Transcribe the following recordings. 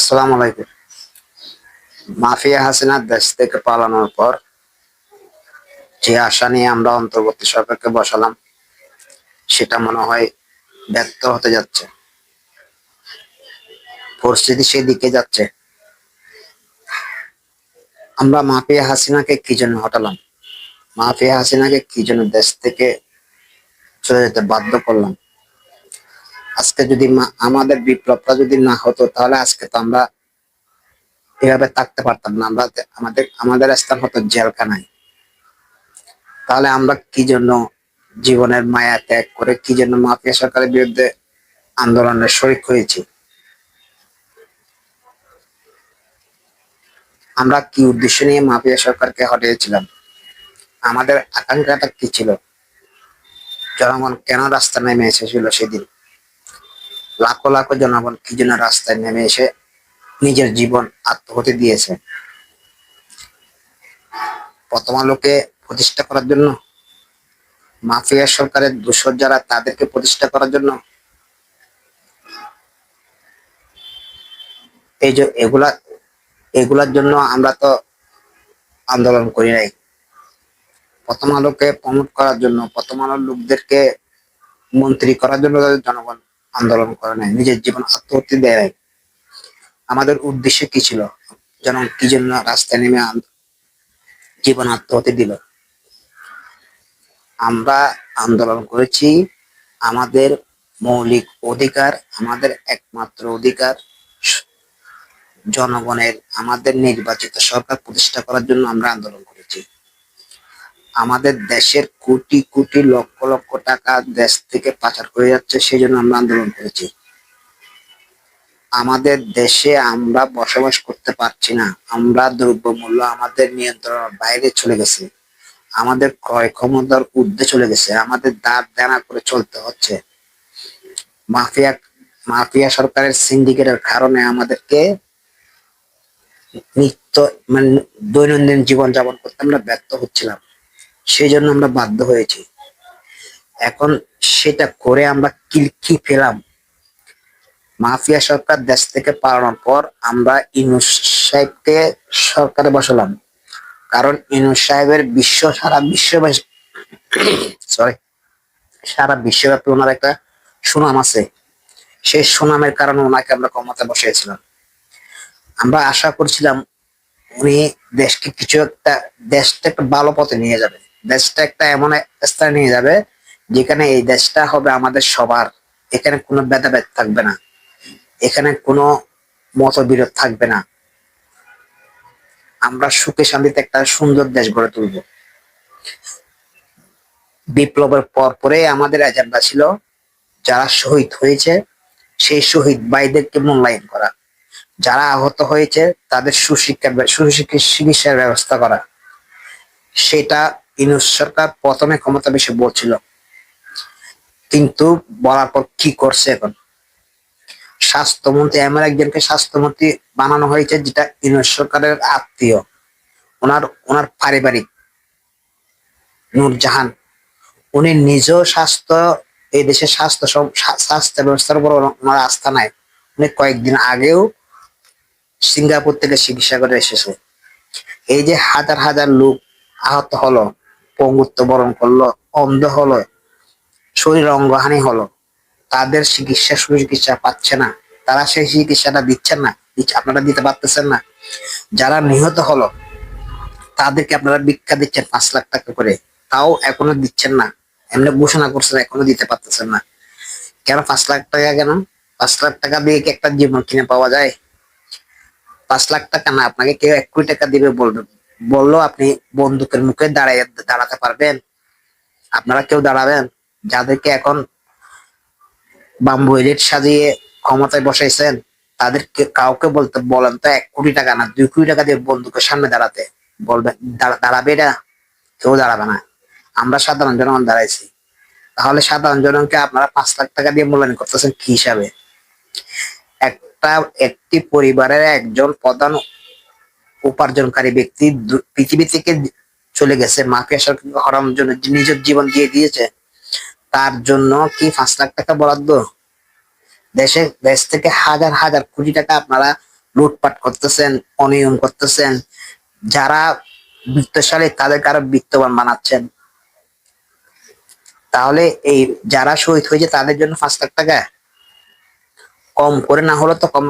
আসসালামু আলাইকুম। মাফিয়া হাসিনা দেশ থেকে পালানোর পর যে আশা নিয়ে আমরা অন্তর্বর্তী সরকারকে বসালাম সেটা মনে হয় ব্যর্থ হতে যাচ্ছে। পরিস্থিতি সেই দিকে যাচ্ছে। আমরা মাফিয়া হাসিনাকে কি জন্য হটালাম? মাফিয়া হাসিনাকে কি জন্য দেশ থেকে চলে যেতে বাধ্য করলাম? আজকে যদি আমাদের বিপ্লবটা যদি না হতো তাহলে আজকে তো আমরা এভাবে থাকতে পারতাম না। আমরা আমাদের আমাদের স্থান হতো জেলখানায়। তাহলে আমরা কি জন্য জীবনের মায়া ত্যাগ করে কি জন্য মাফিয়া সরকারের বিরুদ্ধে আন্দোলনের শরিক হয়েছি? আমরা কি উদ্দেশ্য নিয়ে মাফিয়া সরকারকে হটিয়েছিলাম? আমাদের আকাঙ্ক্ষাটা কি ছিল? জনগণ কেন রাস্তায় নেমে এসেছিল সেদিন? লাখো লাখো জনগণ কি জন্য রাস্তায় নেমে এসে নিজের জীবন আত্মহতি দিয়েছে? প্রথম আলোকে প্রতিষ্ঠা করার জন্য? মাফিয়া সরকারের দোসর যারা তাদেরকে প্রতিষ্ঠা করার জন্য? এই যে এগুলার জন্য আমরা তো আন্দোলন করি নাই। প্রথম আলোকে প্রমোট করার জন্য, প্রথম আলোর লোকদেরকে মন্ত্রী করার জন্য জনগণ আন্দোলন করে নাই, নিজের জীবন আত্মহত্যা দেয় নাই। আমাদের উদ্দেশ্য কি ছিল? জনগণ কি জন্য রাস্তায় নেমে জীবন আত্মহত্যা দিল? আমরা আন্দোলন করেছি আমাদের মৌলিক অধিকার, আমাদের একমাত্র অধিকার জনগণের, আমাদের নির্বাচিত সরকার প্রতিষ্ঠা করার জন্য আমরা আন্দোলন করেছি। আমাদের দেশের কোটি কোটি লক্ষ লক্ষ টাকা দেশ থেকে পাচার হয়ে যাচ্ছে, সেই জন্য আমরা আন্দোলন করেছি। আমাদের দেশে আমরা বসবাস করতে পারছি না, আমরা দ্রব্যমূল্য আমাদের নিয়ন্ত্রণের বাইরে চলে গেছে, আমাদের ক্রয় ক্ষমতার ঊর্ধ্বে চলে গেছে, আমাদের দাঁড় দেনা করে চলতে হচ্ছে। মাফিয়া মাফিয়া সরকারের সিন্ডিকেটের কারণে আমাদেরকে নিত্য মানে দৈনন্দিন জীবন যাপন করতে আমরা ব্যর্থ হচ্ছিলাম, সেই জন্য আমরা বাধ্য হয়েছি। এখন সেটা করে আমরা কি পেলাম? মাফিয়া সরকার দেশ থেকে পালানোর পর আমরা ইউনূস সাহেবকে সরকারে বসালাম, কারণ ইউনূস সাহেবের সারা বিশ্বব্যাপী সরি সারা বিশ্বব্যাপী ওনার একটা সুনাম আছে। সেই সুনামের কারণে ওনাকে আমরা ক্ষমতা বসিয়েছিলাম। আমরা আশা করছিলাম উনি দেশকে কিছু একটা, দেশটা একটা ভালো পথে নিয়ে যাবে, দেশটা একটা এমন স্থানে নিয়ে যাবে যেখানে এই দেশটা হবে আমাদের সবার। এখানে কোনো ভেদাভেদ থাকবে না, এখানে কোনো মতবিরোধ থাকবে না। আমরা সুখে শান্তিতে একটা সুন্দর দেশ গড়ে তুলব। বিপ্লবের পর পরে আমাদের এজেন্ডা ছিল যারা শহীদ হয়েছে সেই শহীদ ভাইদেরকে মূল্যায়ন করা, যারা আহত হয়েছে তাদের চিকিৎসার ব্যবস্থা করা। সেটা ইউনূস সরকার প্রথমে ক্ষমতা বেশি বলছিল, কিন্তু বলার পর কি করছে? এখন স্বাস্থ্যমন্ত্রী, এমন একজনকে স্বাস্থ্যমন্ত্রী বানানো হয়েছে যেটা ইউনূস সরকারের আত্মীয়, ওনার ওনার পারিবারিক, নূরজাহান। উনি নিজেও এই দেশের স্বাস্থ্য ব্যবস্থার উপর ওনার আস্থা নাই। উনি কয়েকদিন আগেও সিঙ্গাপুর থেকে চিকিৎসা করে এসেছে। এই যে হাজার হাজার লোক আহত হলো, পঙ্গুত্ব বরণ করলো, অন্ধ হলো, শরীর অঙ্গহানি হলো, তাদের সুচিকিৎসা পাচ্ছে না, তারা সেই চিকিৎসাটা দিচ্ছেন না, আপনারা দিতে পারতেছেন না। যারা নিহত হলো তাদেরকে আপনারা ভিক্ষা দিচ্ছেন 5 লাখ টাকা করে, তাও এখনো দিচ্ছেন না। এমনি ঘোষণা করছেন, এখনো দিতে পারতেছেন না। কেন 5 লাখ টাকা? কেন 5 লাখ টাকা দিয়ে কি একটা জীবন কিনে পাওয়া যায়? 5 লাখ টাকা না, আপনাকে কেউ 1 কোটি টাকা দিবে বললো আপনি বন্দুকের মুখে দাঁড়াতে পারবেন? আপনারা কেউ দাঁড়াবেন? যাদেরকে এখন বাম্বু এলিট সাজিয়ে ক্ষমতায় বসাইছেন তাদেরকে কাউকে বলেন তো 1 কোটি টাকা না 2 কোটি টাকা দিয়ে বন্দুকের সামনে দাঁড়াতে বলবেন, দাঁড়াবে? এটা কেউ দাঁড়াবে না। আমরা সাধারণ জনগণ দাঁড়াইছি, তাহলে সাধারণ জনগণকে আপনারা 5 লাখ টাকা দিয়ে মূল্যায়ন করতেছেন কি হিসাবে? একটি পরিবারের একজন প্রধান উপার্জনকারী ব্যক্তি পৃথিবী থেকে চলে গেছে মাফিয়া সরকারকে হরানোর জন্য, নিজের জীবন দিয়ে দিয়েছে, তার জন্য কি 5 লাখ টাকা বরাদ্দ? দেশ থেকে হাজার হাজার কোটি টাকা আপনারা লুটপাট করতেছেন, অনিয়ম করতেছেন, যারা বিত্তশালী তাদেরকে আরো বিত্তবান বানাচ্ছেন। তাহলে এই যারা শহীদ হয়েছে তাদের জন্য 5 লাখ টাকা কম করে না হলো তো কম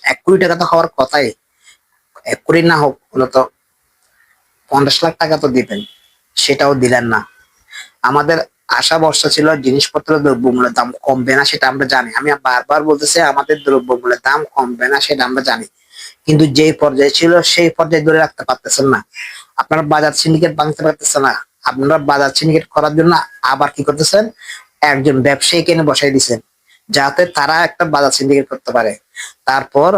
1 কোটি টাকা তো হওয়ার কথাই। 1 কোটি না হোক হলো তো 50 লাখ টাকা তো দিবেন, সেটাও দিলেন না। আমাদের আশা ভরসা ছিল জিনিসপত্র দ্রব্যমূল্যের দাম কমবে না, সেটা আমরা জানি। আমি বারবার বলতেছি আমাদের দ্রব্যমূল্যের দাম কমবে না, সেটা আমরা জানি। কিন্তু যেই পর্যায়ে ছিল সেই পর্যায়ে ধরে রাখতে পারতেছেন না। আপনারা বাজার সিন্ডিকেট ভাঙতে পারতেছেন না। আপনারা বাজার সিন্ডিকেট করার জন্য আবার কি করতেছেন, একজন ব্যবসায়ী এনে বসাই দিচ্ছেন যাতে তারা একটা বাজার সিন্ডিকেট করতে পারে। তারপর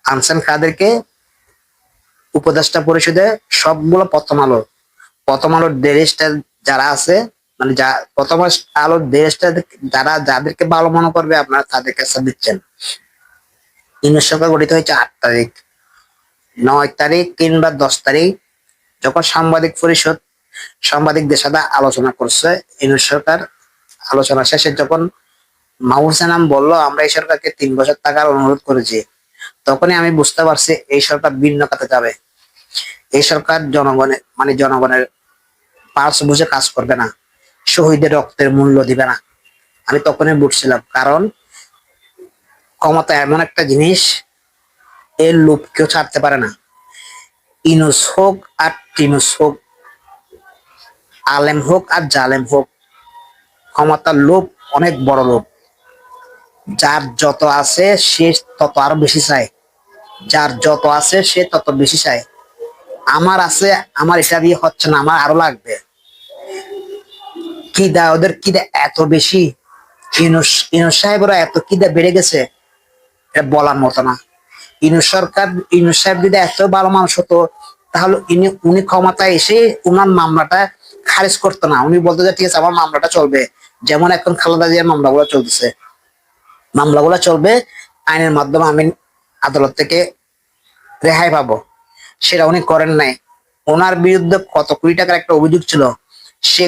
আনসান কাদেরকে উপদেষ্টা পরিষদে, সবগুলো প্রথম আলোর ডেলিস্টার যারা আছে, মানে যা প্রথম আলোর ডেলিস্টার যাদেরকে ভালো মনে করবে আপনারা তাদের কাছে দিচ্ছেন। ইউনিট সরকার গঠিত হয়েছে 8 তারিখ, 9 তারিখ কিংবা 10 তারিখ যখন সাংবাদিকদের সাথে আলোচনা করছে ইউনিট সরকার, আলোচনা শেষে যখন মাহবুব সালাম বললো আমরা এই সরকারকে 3 বছর টাকার অনুরোধ করেছি, তখনই আমি বুঝতে পারছি এই সরকার ভিন্ন খাতে যাবে। এই সরকার জনগণের পার্স বুঝে কাজ করবে না, শহীদের রক্তের মূল্য দিবে না। আমি তখনই বুঝছিলাম, কারণ ক্ষমতা এমন একটা জিনিস, এর লোভ কেউ ছাড়তে পারে না। ইনুস হোক আর টিনুস হোক, আলেম হোক আর জালেম হোক, ক্ষমতার লোভ অনেক বড় লোভ। যার যত আছে সে তত আরো বেশি চায়, যার যত আছে সে তত বেশি চায়। আমার আছে, আমার এটা দিয়ে হচ্ছে না, আমার আরো লাগবে। কিদা ওদের কিদা এত বেশি, ইনুস সাহেবরা এত কিদা বেড়ে গেছে, এটা বলার মতো না। ইনুস সাহেব যদি এত ভালো মানুষ হতো তাহলে উনি ক্ষমতায় এসে উনার মামলাটা খারিজ করতো না। উনি বলতো যে ঠিক আছে আমার মামলাটা চলবে, যেমন এখন খালেদা জিয়ার মামলাগুলো চলতেছে, মামলাগুলো চলবে, আইনের মাধ্যমে আমি আদালত থেকে রেহাই পাবো। সেটা উনি করেন নাই। ওনার বিরুদ্ধে কত কোটি টাকার একটা অভিযোগ ছিল, সে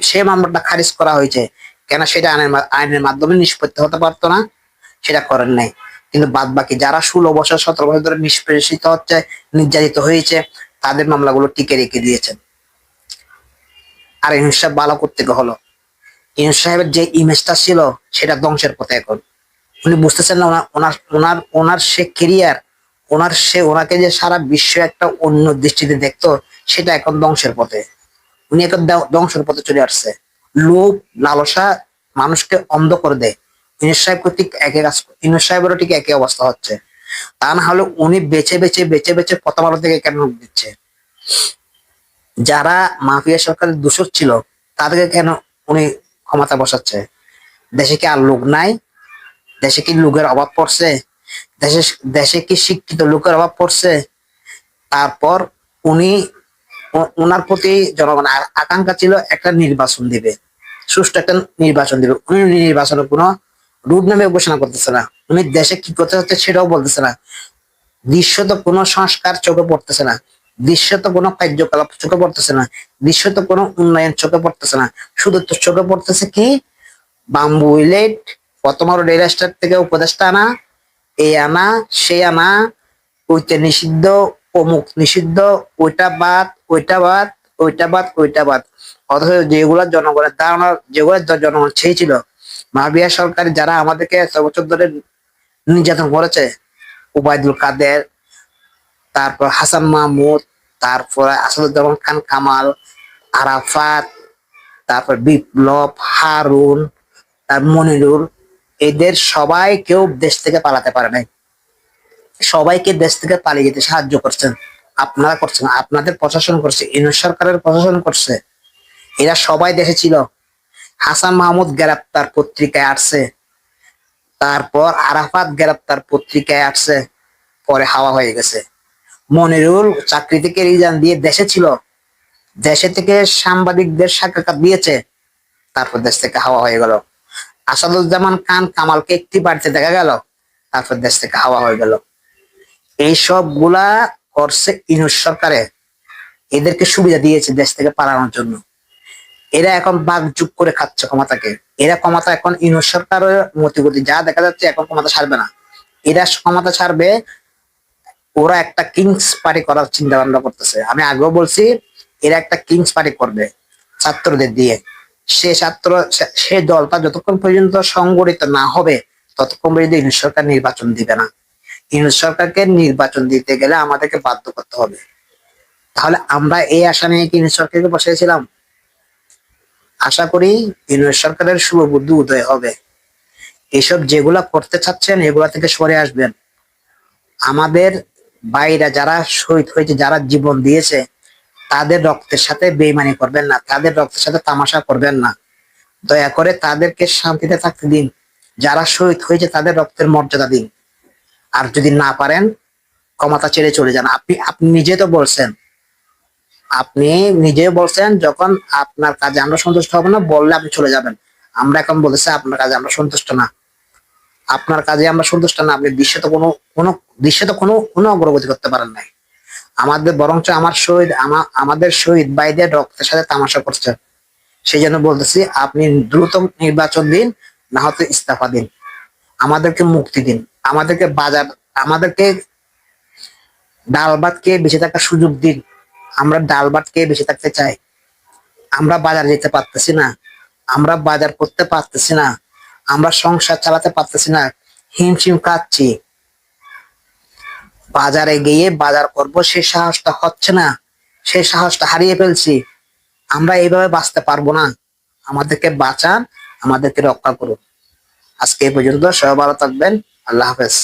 সে মামলাটা খারিজ করা হয়েছে কেন, সেটা আইনের মাধ্যমে নিষ্পত্তি হতে পারতো না, সেটা করেন নাই। কিন্তু বাদ বাকি যারা 16 বছর 17 বছর ধরে নিষ্পেষিত হচ্ছে, নির্যাতিত হয়েছে, তাদের মামলাগুলো টিকে রেখে দিয়েছেন। আর ইউনূস সাহেব ভালো করতে হলো, ইউনূস সাহেবের যে ইমেজটা ছিল সেটা ধ্বংসের পথে এখন। উনি বুঝতেছেন না ওনার ওনার ওনার সে কেরিয়ার, ওনাকে যে সারা বিশ্ব একটা অন্য দৃষ্টিতে দেখতো, সেটা এখন ধ্বংসের পথে। উনি এখন ধ্বংসের পথে চলে আসছে। লোভ লালসা মানুষকে অন্ধ করে দেয়। ইউনূস সাহেবেরও ঠিক একই অবস্থা হচ্ছে। তা না হলে উনি বেছে বেছে বেছে বেছে প্রথম আলো থেকে কেন দিচ্ছে? যারা মাফিয়া সরকারের দূষক ছিল তাদেরকে কেন উনি ক্ষমতা বসাচ্ছে? দেশে কি আর লোক নাই? দেশে কি লোকের অভাব পড়ছে? দেশে দেশে কি শিক্ষিত লোকের অভাব পড়ছে? তারপর উনি ওনার প্রতি জনগণের আকাঙ্ক্ষা ছিল একটা নির্বাচন দিবে, সুষ্ঠু একটা নির্বাচন দিবে। উনি নির্বাচনের কোনো রূপ নামে ঘোষণা করতেছে না। উনি দেশে কি করতে হচ্ছে সেটাও বলতেছে না। দৃশ্যত কোনো সংস্কার চোখে পড়তেছে না, দৃশ্যত কোনো কার্যকলাপ চোখে পড়তেছে না, দৃশ্যত কোনো উন্নয়ন চোখে পড়তেছে না। শুধু তো চোখে পড়তেছে কি, বাম্বু উইলেট, প্রথম আলো রেল স্টেশন থেকে উপদেষ্টা আনা, এই আনা সে আনা, ওইটা নিষিদ্ধ, অমুক নিষিদ্ধ, ওইটা বাদ ওইটা বাদ ওইটা বাদ ওইটা বাদ। অথচ যেগুলা জনগণের ধারণা, যেগুলো জনগণ চেয়েছিল, মাবিয়া সরকার যারা আমাদেরকে 6 বছর ধরে নির্যাতন করেছে, ওবায়দুল কাদের, তারপর হাসান মাহমুদ, তারপর আসাদুজ্জামান খান কামাল, আরাফাত, তারপর বিপ্লব, হারুন, তার মনিরুল, এদের সবাই কেউ দেশ থেকে পালাতে পারে নাই। সবাইকে দেশ থেকে পালিয়ে যেতে সাহায্য করছেন আপনারা, করছেন আপনাদের প্রশাসন করছে, ইউনূস সরকারের প্রশাসন করছে। এরা সবাই দেশে ছিল। হাসান মাহমুদ গ্রেপ্তার পত্রিকায় আসছে, তারপর আরাফাত গ্রেপ্তার পত্রিকায় আসছে, পরে হাওয়া হয়ে গেছে। মনিরুল চাকরি থেকে রিজাইন দিয়ে দেশে ছিল, দেশে থেকে সাংবাদিকদের সাক্ষাৎকার দিয়েছে, তারপর দেশ থেকে হাওয়া হয়ে গেল। আসাদুজ্জামান খান কামালকে একটি বাড়িতে দেখা গেল, তারপর দেশ থেকে হাওয়া হয়ে গেল। এই সবগুলা করছে ইউনূস সরকারে, এদেরকে সুবিধা দিয়েছে দেশ থেকে পালানোর জন্য। এরা এখন বাঘ যুগ করে খাচ্ছে ক্ষমতাকে। এরা ক্ষমতা এখন ইউনূস সরকারের মতিগতি যা দেখা যাচ্ছে, এখন ক্ষমতা ছাড়বে না। এরা ক্ষমতা ছাড়বে, ওরা একটা কিংস পার্টি করার চিন্তা ভাবনা করতেছে। আমি আগেও বলছি এরা একটা কিংস পার্টি করবে ছাত্রদের দিয়ে। সে দলটা যতক্ষণ পর্যন্ত সংগঠিত না হবে ততক্ষণ পর্যন্ত ইউনিট সরকার নির্বাচন দিবে না। ইউনিট সরকারকে নির্বাচন দিতে গেলে আমাদেরকে বাধ্য করতে হবে। তাহলে আমরা এই আশা নিয়ে কি ইউনিট সরকারকে বসেছিলাম? আশা করি ইউনিট সরকারের শুভ বুদ্ধি উদয় হবে। এসব যেগুলা করতে চাচ্ছেন এগুলা থেকে সরে আসবেন। আমাদের ভাইরা যারা শহীদ হয়েছে, যারা জীবন দিয়েছে, তাদের রক্তের সাথে বেইমানি করবেন না, তাদের রক্তের সাথে তামাশা করবেন না। দয়া করে তাদেরকে শান্তিতে থাকতে দিন। যারা শহীদ হয়েছে তাদের রক্তের মর্যাদা দিন। আর যদি না পারেন ক্ষমতা ছেড়ে চলে যান। আপনি আপনি নিজে তো বলছেন, আপনি নিজে বলছেন যখন আপনার কাজে আমরা সন্তুষ্ট হব না বললে আপনি চলে যাবেন। আমরা এখন বলতেছি আপনার কাজে আমরা সন্তুষ্ট না, আপনার কাজে আমরা সন্তুষ্ট না। আপনি দৃশ্যে তো কোনো অগ্রগতি করতে পারেন নাই। আমাদের বরঞ্চ আমাদের শহীদ ভাইদের রক্তের সাথে তামাশা করছে। সেই জন্য বলতেছি আপনি দ্রুত নির্বাচন দিন, না হলে ইস্তফা দিন। আমাদেরকে মুক্তি দিন, আমাদেরকে ডাল ভাত খেয়ে বেঁচে থাকার সুযোগ দিন। আমরা ডাল ভাত খেয়ে বেঁচে থাকতে চাই। আমরা বাজার যেতে পারতেছি না, আমরা বাজার করতে পারতেছি না, আমরা সংসার চালাতে পারতেছি না, হিমশিম খাচ্ছি। বাজারে গিয়ে বাজার করব সে সাহসটা হচ্ছে না, সে সাহসটা হারিয়ে ফেলছি। আমরা এইভাবে বাঁচতে পারবো না। আমাদেরকে বাঁচান, আমাদেরকে রক্ষা করুন। আজকে এই পর্যন্ত, সবাই ভালো থাকবেন। আল্লাহ হাফেজ।